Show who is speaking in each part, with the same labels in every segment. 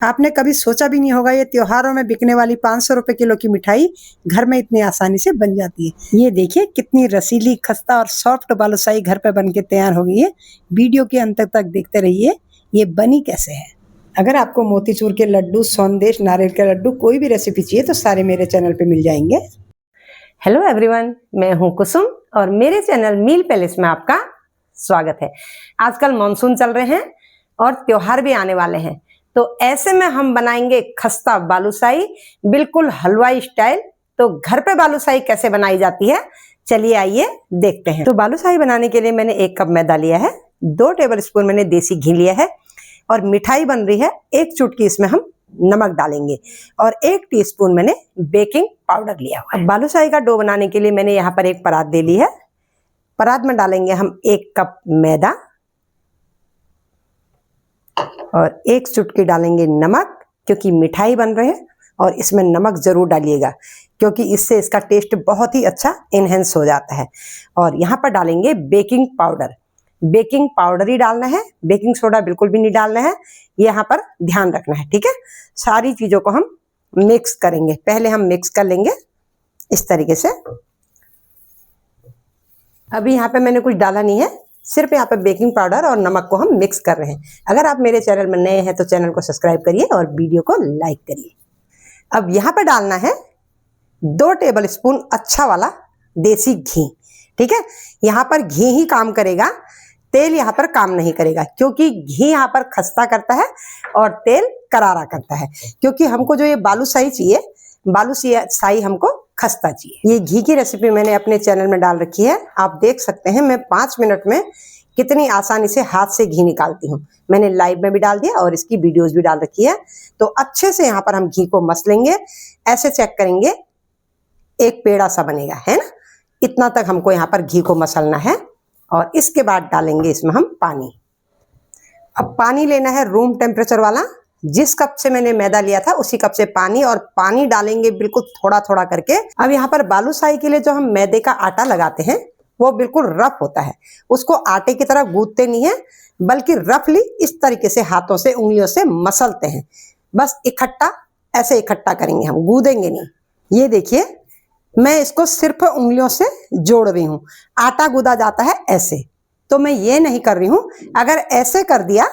Speaker 1: आपने कभी सोचा भी नहीं होगा ये त्योहारों में बिकने वाली 500 रुपए किलो की मिठाई घर में इतनी आसानी से बन जाती है। ये देखिए कितनी रसीली, खस्ता और सॉफ्ट बालूशाही घर पे बन के तैयार हो गई है। वीडियो के अंत तक देखते रहिए ये बनी कैसे है। अगर आपको मोतीचूर के लड्डू, सौंदेश, नारियल के लड्डू कोई भी रेसिपी चाहिए तो सारे मेरे चैनल पे मिल जाएंगे।
Speaker 2: हेलो एवरीवन, मैं हूं कुसुम और मेरे चैनल मील पैलेस में आपका स्वागत है। आजकल मॉनसून चल रहे हैं और त्योहार भी आने वाले हैं, तो ऐसे में हम बनाएंगे खस्ता बालूशाही, बिल्कुल हलवाई स्टाइल। तो घर पे बालूशाही कैसे बनाई जाती है, चलिए आइए देखते हैं। तो बालूशाही बनाने के लिए मैंने 1 कप मैदा लिया है, 2 टेबल स्पून मैंने देसी घी लिया है और मिठाई बन रही है। 1 चुटकी इसमें हम नमक डालेंगे और 1 टीस्पून मैंने बेकिंग पाउडर लिया हुआ है। बालूशाही का डो बनाने के लिए मैंने यहाँ पर एक परात दे ली है। परात में डालेंगे हम 1 कप मैदा और 1 चुटकी डालेंगे नमक, क्योंकि मिठाई बन रही है और इसमें नमक जरूर डालिएगा क्योंकि इससे इसका टेस्ट बहुत ही अच्छा इनहेंस हो जाता है। और यहाँ पर डालेंगे बेकिंग पाउडर। बेकिंग पाउडर ही डालना है, बेकिंग सोडा बिल्कुल भी नहीं डालना है, यहाँ पर ध्यान रखना है, ठीक है। सारी चीजों को हम मिक्स करेंगे। पहले हम मिक्स कर लेंगे इस तरीके से। अभी यहाँ पे मैंने कुछ डाला नहीं है, सिर्फ यहाँ पे बेकिंग पाउडर और नमक को हम मिक्स कर रहे हैं। अगर आप मेरे चैनल में नए हैं तो चैनल को सब्सक्राइब करिए और वीडियो को लाइक करिए। अब यहाँ पर डालना है 2 टेबल स्पून अच्छा वाला देसी घी, ठीक है। यहाँ पर घी ही काम करेगा, तेल यहाँ पर काम नहीं करेगा, क्योंकि घी यहाँ पर खस्ता करता है और तेल करारा करता है। क्योंकि हमको जो ये बालूशाही चाहिए, बालूशाही हमको खस्ता चाहिए। ये घी की रेसिपी मैंने अपने चैनल में डाल रखी है, आप देख सकते हैं मैं 5 मिनट में कितनी आसानी से हाथ से घी निकालती हूँ। मैंने लाइव में भी डाल दिया और इसकी वीडियोस भी डाल रखी है। तो अच्छे से यहाँ पर हम घी को मस लेंगे, ऐसे चेक करेंगे, एक पेड़ा सा बनेगा, है ना। इतना तक हमको यहाँ पर घी को मसलना है और इसके बाद डालेंगे इसमें हम पानी। अब पानी लेना है रूम टेम्परेचर वाला। जिस कप से मैंने मैदा लिया था उसी कप से पानी, और पानी डालेंगे बिल्कुल थोड़ा थोड़ा करके। अब यहाँ पर बालूशाही के लिए जो हम मैदे का आटा लगाते हैं वो बिल्कुल रफ होता है, उसको आटे की तरह गूंथते नहीं है, बल्कि रफली इस तरीके से हाथों से, उंगलियों से मसलते हैं। बस इकट्ठा ऐसे इकट्ठा करेंगे, हम गूंदेंगे नहीं। ये देखिए मैं इसको सिर्फ उंगलियों से जोड़ रही हूँ। आटा गूंदा जाता है ऐसे, तो मैं ये नहीं कर रही हूँ। अगर ऐसे कर दिया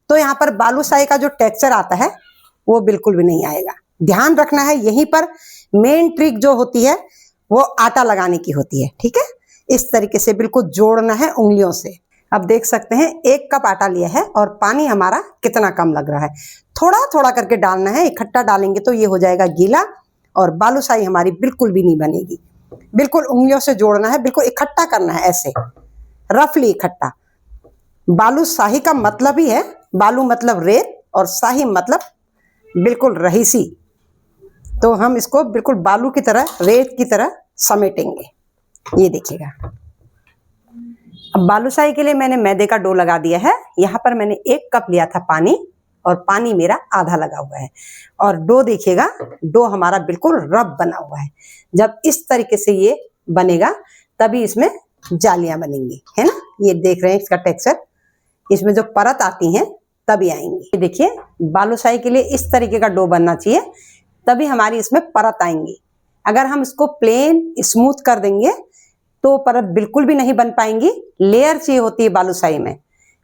Speaker 2: तो यहाँ पर बालूशाही का जो टेक्सचर आता है वो बिल्कुल भी नहीं आएगा। ध्यान रखना है, यहीं पर मेन ट्रिक जो होती है वो आटा लगाने की होती है, ठीक है। इस तरीके से बिल्कुल जोड़ना है उंगलियों से। अब देख सकते हैं 1 कप आटा लिया है और पानी हमारा कितना कम लग रहा है। थोड़ा थोड़ा करके डालना है, इकट्ठा डालेंगे तो ये हो जाएगा गीला और बालूशाही हमारी बिल्कुल भी नहीं बनेगी। बिल्कुल उंगलियों से जोड़ना है, बिल्कुल इकट्ठा करना है, ऐसे रफली इकट्ठा। बालूशाही का मतलब ही है, बालू मतलब रेत और शाही मतलब बिल्कुल रहीसी। तो हम इसको बिल्कुल बालू की तरह, रेत की तरह समेटेंगे। ये देखिएगा। अब बालूशाही के लिए मैंने मैदे का डो लगा दिया है। यहाँ पर मैंने 1 कप लिया था पानी और पानी मेरा आधा लगा हुआ है। और डो देखिएगा, डो हमारा बिल्कुल रफ बना हुआ है। जब इस तरीके से ये बनेगा तभी इसमें जालियां बनेंगी, है ना। ये देख रहे हैं इसका टेक्सचर, इसमें जो परत आती हैं तभी आएंगी। ये देखिए बालूशाही के लिए इस तरीके का डो बनना चाहिए, तभी हमारी इसमें परत आएंगी। अगर हम इसको प्लेन स्मूथ कर देंगे तो परत बिल्कुल भी नहीं बन पाएंगी। लेयर चाहिए होती है बालूशाही में,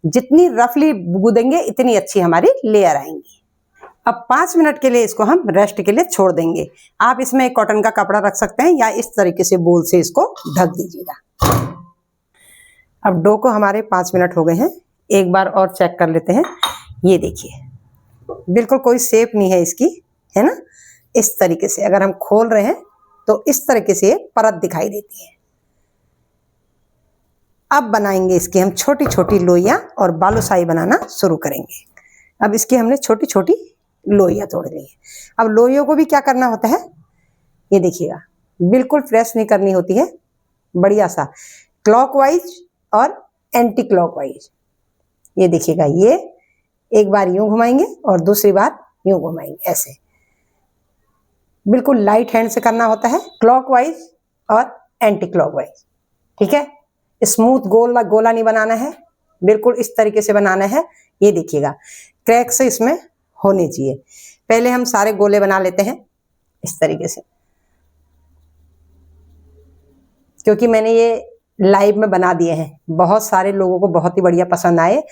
Speaker 2: जितनी रफली गूंदेंगे इतनी अच्छी हमारी लेयर आएंगी। अब 5 मिनट के लिए इसको हम रेस्ट के लिए छोड़ देंगे। आप इसमें एक कॉटन का कपड़ा रख सकते हैं या इस तरीके से बोल से इसको ढक दीजिएगा। अब डो को हमारे 5 मिनट हो गए हैं, एक बार और चेक कर लेते हैं। ये देखिए बिल्कुल कोई शेप नहीं है इसकी, है ना। इस तरीके से अगर हम खोल रहे हैं तो इस तरीके से परत दिखाई देती है। अब बनाएंगे इसकी हम छोटी छोटी लोइयां और बालूशाही बनाना शुरू करेंगे। अब इसकी हमने छोटी छोटी लोइयां तोड़ ली है। अब लोइयों को भी क्या करना होता है, ये देखिएगा, बिल्कुल प्रेस नहीं करनी होती है, बढ़िया सा क्लॉकवाइज और एंटी क्लॉकवाइज। ये देखिएगा, ये एक बार यूं घुमाएंगे और दूसरी बार यूं घुमाएंगे, ऐसे बिल्कुल लाइट हैंड से करना होता है, क्लॉकवाइज और एंटी क्लॉकवाइज, ठीक है। स्मूथ गोला नहीं बनाना है, बिल्कुल इस तरीके से बनाना है। ये देखिएगा क्रैक से इसमें होने चाहिए। पहले हम सारे गोले बना लेते हैं इस तरीके से, क्योंकि मैंने ये लाइव में बना दिए हैं, बहुत सारे लोगों को बहुत ही बढ़िया पसंद आए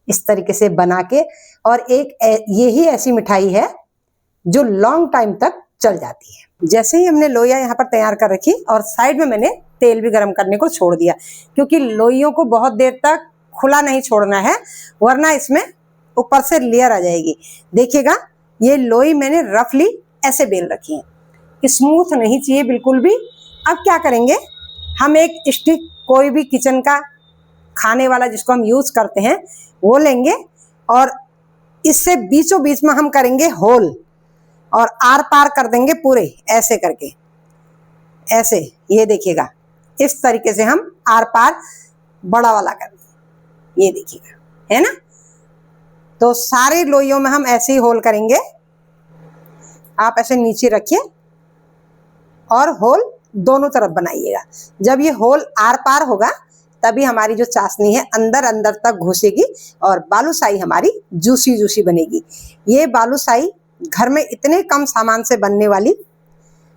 Speaker 2: इस तरीके से बना के। और एक ये ही ऐसी मिठाई है जो लॉन्ग टाइम तक चल जाती है। जैसे ही हमने लोइयां यहाँ पर तैयार कर रखी और साइड में मैंने तेल भी गर्म करने को छोड़ दिया, क्योंकि लोइयों को बहुत देर तक खुला नहीं छोड़ना है, वरना इसमें ऊपर से लेयर आ जाएगी। देखिएगा, ये लोई मैंने रफली ऐसे बेल रखी है, स्मूथ नहीं चाहिए बिल्कुल भी। अब क्या करेंगे, हम एक स्टिक कोई भी किचन का खाने वाला जिसको हम यूज करते हैं वो लेंगे और इससे बीचों बीच में हम करेंगे होल और आर पार कर देंगे पूरे ऐसे करके, ऐसे। ये देखिएगा, इस तरीके से हम आर पार बड़ा वाला कर देंगे, ये देखिएगा, है ना। तो सारे लोइयों में हम ऐसे ही होल करेंगे। आप ऐसे नीचे रखिए और होल दोनों तरफ बनाइएगा। जब ये होल आर पार होगा तभी हमारी जो चाशनी है अंदर अंदर तक घुसेगी और बालूशाही हमारी जूसी जूसी बनेगी। ये बालूशाही घर में इतने कम सामान से बनने वाली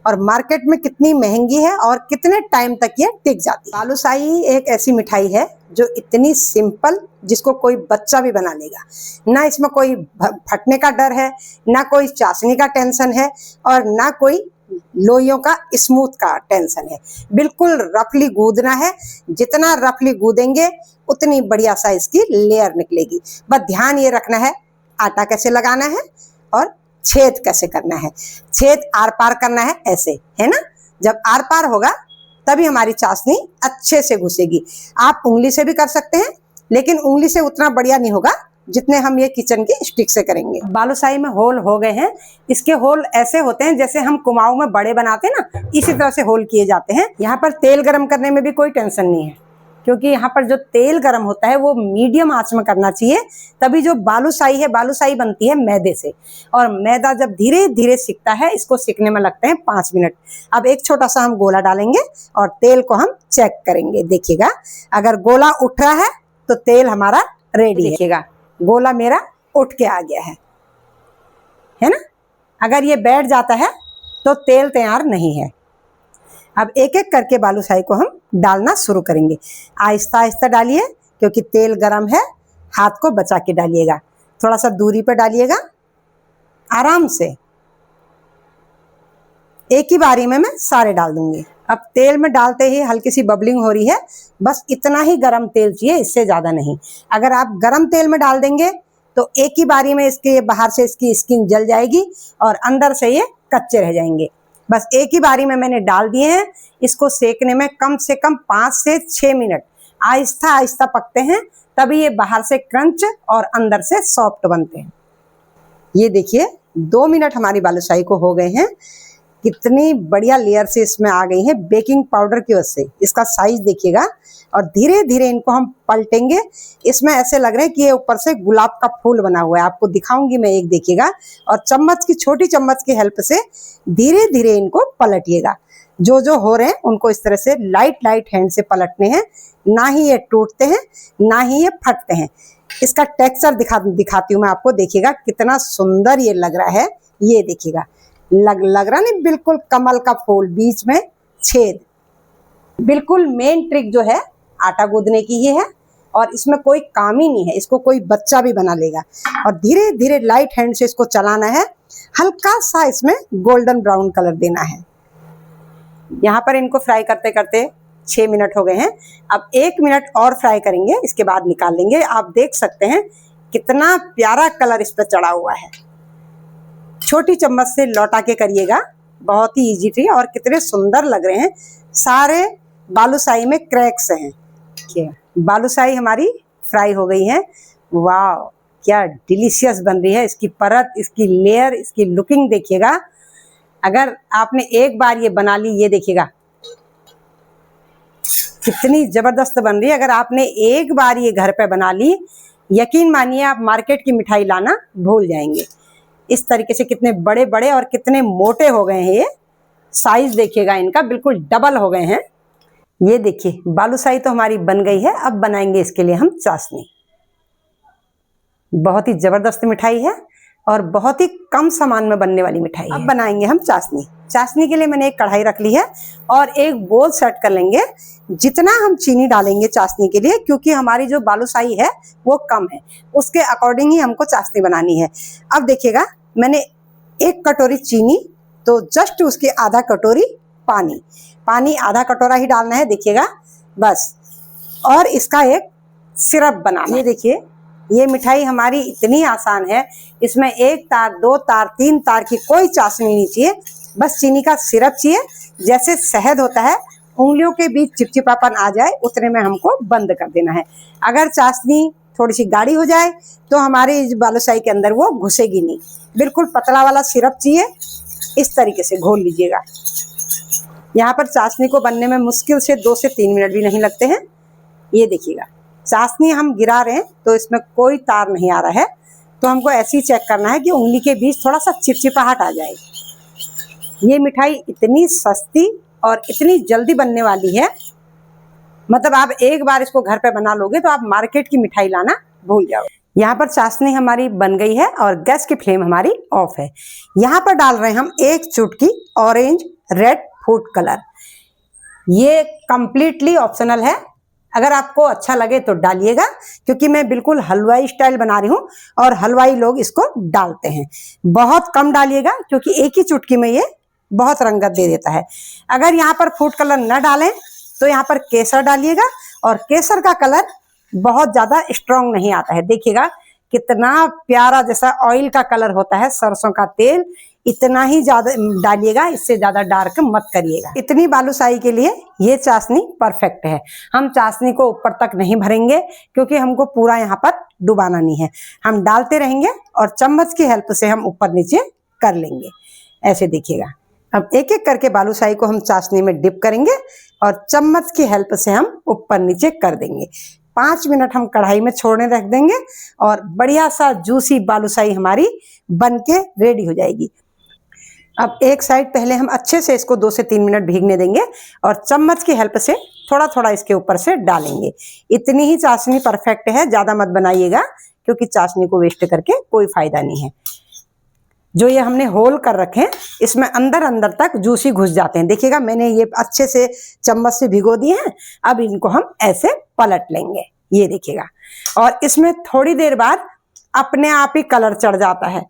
Speaker 2: और मार्केट में कितनी महंगी है और कितने टाइम तक ये टिक जाती है। बालूशाही एक ऐसी मिठाई है जो इतनी सिंपल, जिसको कोई बच्चा भी बना लेगा। ना इसमें कोई फटने का डर है, ना कोई चाशनी का टेंशन है और ना कोई लोइयों का स्मूथ का टेंशन है। बिल्कुल रफली गूंदना है, जितना रफली गूंदेंगे उतनी बढ़िया साइज की लेयर निकलेगी। बस ध्यान ये रखना है आटा कैसे लगाना है और छेद कैसे करना है। छेद आर पार करना है ऐसे, है ना। जब आर पार होगा तभी हमारी चाशनी अच्छे से घुसेगी। आप उंगली से भी कर सकते हैं, लेकिन उंगली से उतना बढ़िया नहीं होगा जितने हम ये किचन के स्टिक से करेंगे। बालूशाही में होल हो गए हैं। इसके होल ऐसे होते हैं जैसे हम कुमाऊं में बड़े बनाते हैं ना, इसी तरह से होल किए जाते हैं। यहाँ पर तेल गरम करने में भी कोई टेंशन नहीं है, क्योंकि यहाँ पर जो तेल गरम होता है वो मीडियम आंच में करना चाहिए। तभी जो बालूशाही है, बालूशाही बनती है मैदे से, और मैदा जब धीरे धीरे सिकता है, इसको सिकने में लगते हैं 5 मिनट। अब एक छोटा सा हम गोला डालेंगे और तेल को हम चेक करेंगे। देखिएगा, अगर गोला उठ रहा है तो तेल हमारा रेडी है। देखिएगा, गोला मेरा उठ के आ गया है ना। अगर ये बैठ जाता है तो तेल तैयार नहीं है। अब एक एक करके बालूशाही को हम डालना शुरू करेंगे। आहिस्ता आहिस्ता डालिए, क्योंकि तेल गरम है। हाथ को बचा के डालिएगा, थोड़ा सा दूरी पर डालिएगा, आराम से। एक ही बारी में मैं सारे डाल दूंगी। अब तेल में डालते ही हल्की सी बबलिंग हो रही है, बस इतना ही गरम तेल चाहिए, इससे ज्यादा नहीं। अगर आप गरम तेल में डाल देंगे तो एक ही बारी में इसके बाहर से इसकी स्किन जल जाएगी और अंदर से ये कच्चे रह जाएंगे। बस एक ही बारी में मैंने डाल दिए हैं। इसको सेकने में कम से कम 5 से 6 मिनट आहिस्ता आहिस्ता पकते हैं, तभी ये बाहर से क्रंच और अंदर से सॉफ्ट बनते हैं। ये देखिए, 2 मिनट हमारी बालूशाही को हो गए हैं। कितनी बढ़िया लेयर से इसमें आ गई है बेकिंग पाउडर की वजह से। इसका साइज देखिएगा, और धीरे धीरे इनको हम पलटेंगे। इसमें ऐसे लग रहे हैं कि ये ऊपर से गुलाब का फूल बना हुआ है। आपको दिखाऊंगी मैं एक, देखिएगा। और चम्मच की, छोटी चम्मच की हेल्प से धीरे धीरे इनको पलटिएगा। जो जो हो रहे हैं उनको इस तरह से लाइट लाइट हैंड से पलटने हैं। ना ही ये टूटते हैं, ना ही ये फटते हैं। इसका टेक्सचर दिखाती हूँ मैं आपको। देखिएगा कितना सुंदर ये लग रहा है। ये देखिएगा, लग रहा नहीं, बिल्कुल कमल का फूल, बीच में छेद। बिल्कुल मेन ट्रिक जो है आटा गूंदने की ही है, और इसमें कोई काम ही नहीं है। इसको कोई बच्चा भी बना लेगा। और धीरे धीरे लाइट हैंड से इसको चलाना है। हल्का सा इसमें गोल्डन ब्राउन कलर देना है। यहाँ पर इनको फ्राई करते करते 6 मिनट हो गए हैं। अब 1 मिनट और फ्राई करेंगे, इसके बाद निकाल लेंगे। आप देख सकते हैं कितना प्यारा कलर इस पर चढ़ा हुआ है। छोटी चम्मच से लौटा के करिएगा, बहुत ही इजी थी। और कितने सुंदर लग रहे हैं। सारे बालूशाही में क्रैक्स हैं। बालूशाही हमारी फ्राई हो गई है। वाह, क्या डिलीशियस बन रही है। इसकी परत, इसकी लेयर, इसकी लुकिंग देखिएगा। अगर आपने एक बार ये बना ली, ये देखिएगा कितनी जबरदस्त बन रही है। अगर आपने एक बार ये घर पे बना ली, यकीन मानिए आप मार्केट की मिठाई लाना भूल जाएंगे। इस तरीके से कितने बड़े बड़े और कितने मोटे हो गए हैं। ये साइज देखिएगा इनका, बिल्कुल डबल हो गए हैं। ये देखिए, बालूशाही तो हमारी बन गई है। अब बनाएंगे इसके लिए हम चाशनी। बहुत ही जबरदस्त मिठाई है। और बहुत ही कम सामान में बनने वाली मिठाई है। अब बनाएंगे हम चाशनी। चाशनी के लिए मैंने एक कढ़ाई रख ली है और एक बोल सेट कर लेंगे। जितना हम चीनी डालेंगे चाशनी के लिए, क्योंकि हमारी जो बालूशाही है वो कम है, उसके अकॉर्डिंग ही हमको चाशनी बनानी है। अब देखिएगा, मैंने 1 कटोरी चीनी, तो जस्ट उसकी आधा कटोरी पानी, पानी आधा कटोरा ही डालना है, देखिएगा बस। और इसका एक सिरप बनाना है। ये देखिए, ये मिठाई हमारी इतनी आसान है, इसमें 1 तार, 2 तार, 3 तार की कोई चाशनी नहीं चाहिए, बस चीनी का सिरप चाहिए। जैसे शहद होता है, उंगलियों के बीच चिपचिपापन आ जाए उतने में हमको बंद कर देना है। अगर चाशनी थोड़ी सी गाढ़ी हो जाए तो हमारी इस बालूशाही के अंदर वो घुसेगी नहीं। बिल्कुल पतला वाला सिरप चाहिए, इस तरीके से घोल लीजिएगा। यहाँ पर चाशनी को बनने में मुश्किल से 2 से 3 मिनट भी नहीं लगते हैं। ये देखिएगा, चाशनी हम गिरा रहे हैं तो इसमें कोई तार नहीं आ रहा है, तो हमको ऐसे ही चेक करना है कि उंगली के बीच थोड़ा सा चिपचिपाहट आ जाए। ये मिठाई इतनी सस्ती और इतनी जल्दी बनने वाली है, मतलब आप एक बार इसको घर पे बना लोगे तो आप मार्केट की मिठाई लाना भूल जाओ। यहाँ पर चाशनी हमारी बन गई है और गैस की फ्लेम हमारी ऑफ है। यहाँ पर डाल रहे हैं हम 1 चुटकी ऑरेंज रेड फूड कलर। ये कंप्लीटली ऑप्शनल है, अगर आपको अच्छा लगे तो डालिएगा, क्योंकि मैं बिल्कुल हलवाई स्टाइल बना रही हूँ और हलवाई लोग इसको डालते हैं। बहुत कम डालिएगा, क्योंकि एक ही चुटकी में ये बहुत रंगत दे देता है। अगर यहाँ पर फूड कलर न डालें तो यहाँ पर केसर डालिएगा, और केसर का कलर बहुत ज्यादा स्ट्रांग नहीं आता है। देखिएगा कितना प्यारा, जैसा ऑयल का कलर होता है सरसों का तेल, इतना ही ज्यादा डालिएगा, इससे ज्यादा डार्क मत करिएगा। इतनी बालूशाही के लिए ये चाशनी परफेक्ट है। हम चाशनी को ऊपर तक नहीं भरेंगे, क्योंकि हमको पूरा यहाँ पर डुबाना नहीं है। हम डालते रहेंगे और चम्मच की हेल्प से हम ऊपर नीचे कर लेंगे। ऐसे देखिएगा, अब एक एक करके बालूशाही को हम चाशनी में डिप करेंगे और चम्मच की हेल्प से हम ऊपर नीचे कर देंगे। 5 मिनट हम कढ़ाई में छोड़ने रख देंगे और बढ़िया सा जूसी बालूशाही हमारी बनके रेडी हो जाएगी। अब एक साइड पहले हम अच्छे से इसको 2 से 3 मिनट भीगने देंगे और चम्मच की हेल्प से थोड़ा थोड़ा इसके ऊपर से डालेंगे। इतनी ही चाशनी परफेक्ट है, ज्यादा मत बनाइएगा, क्योंकि चाशनी को वेस्ट करके कोई फायदा नहीं है। जो ये हमने होल कर रखे हैं, इसमें अंदर अंदर तक जूसी घुस जाते हैं। देखिएगा, मैंने ये अच्छे से चम्मच से भिगो दिए हैं। अब इनको हम ऐसे पलट लेंगे, ये देखिएगा, और इसमें थोड़ी देर बाद अपने आप ही कलर चढ़ जाता है।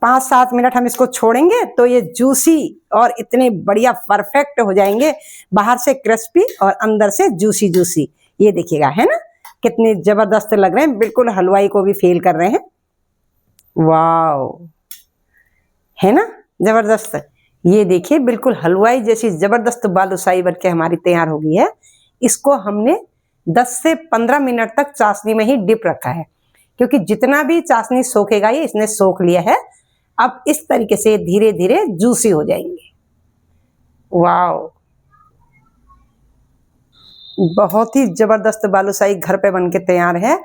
Speaker 2: 5-7 मिनट हम इसको छोड़ेंगे तो ये जूसी और इतने बढ़िया परफेक्ट हो जाएंगे, बाहर से क्रिस्पी और अंदर से जूसी जूसी। ये देखिएगा, है ना कितने जबरदस्त लग रहे हैं, बिल्कुल हलवाई को भी फेल कर रहे हैं। वाओ, है ना जबरदस्त। ये देखिए, बिल्कुल हलवाई जैसी जबरदस्त बालूशाही बनके हमारी तैयार हो गई है। इसको हमने 10 से 15 मिनट तक चाशनी में ही डिप रखा है, क्योंकि जितना भी चाशनी सोखेगा ये इसने सोख लिया है। अब इस तरीके से धीरे धीरे जूसी हो जाएंगे। वाओ, बहुत ही जबरदस्त बालूशाही घर पे बनके तैयार है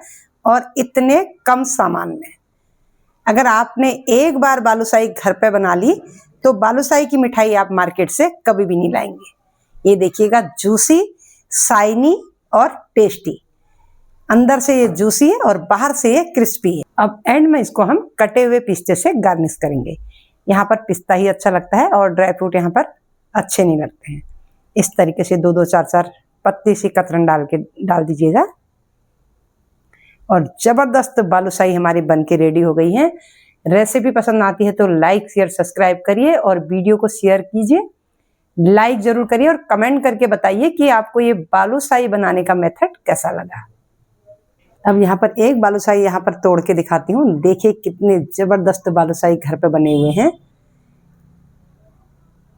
Speaker 2: और इतने कम सामान में। अगर आपने एक बार बालूशाही घर पे बना ली तो बालूशाही की मिठाई आप मार्केट से कभी भी नहीं लाएंगे। ये देखिएगा, जूसी, शाइनी और टेस्टी। अंदर से ये जूसी है और बाहर से ये क्रिस्पी है। अब एंड में इसको हम कटे हुए पिस्ते से गार्निश करेंगे। यहाँ पर पिस्ता ही अच्छा लगता है और ड्राई फ्रूट यहाँ पर अच्छे नहीं लगते हैं। इस तरीके से 2-2, 4-4 पत्ती सी कतरन डाल दीजिएगा और जबरदस्त बालूशाही हमारी बनके रेडी हो गई है। रेसिपी पसंद आती है तो लाइक शेयर सब्सक्राइब करिए और वीडियो को शेयर कीजिए, लाइक जरूर करिए और कमेंट करके बताइए कि आपको ये बालूशाही बनाने का मेथड कैसा लगा। अब यहाँ पर एक बालूशाही यहाँ पर तोड़ के दिखाती हूँ। देखिए कितने जबरदस्त बालूशाही घर पे बने हुए हैं।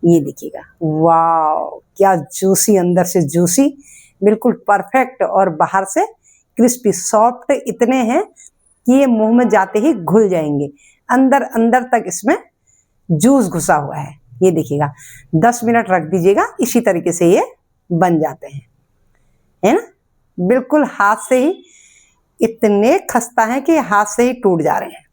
Speaker 2: ये देखिएगा, वाह क्या जूसी, अंदर से जूसी, बिल्कुल परफेक्ट और बाहर से क्रिस्पी सॉफ्ट इतने हैं कि ये मुंह में जाते ही घुल जाएंगे। अंदर अंदर तक इसमें जूस घुसा हुआ है। ये देखिएगा, 10 मिनट रख दीजिएगा, इसी तरीके से ये बन जाते हैं, है ना। बिल्कुल हाथ से ही इतने खस्ता हैं कि हाथ से ही टूट जा रहे हैं।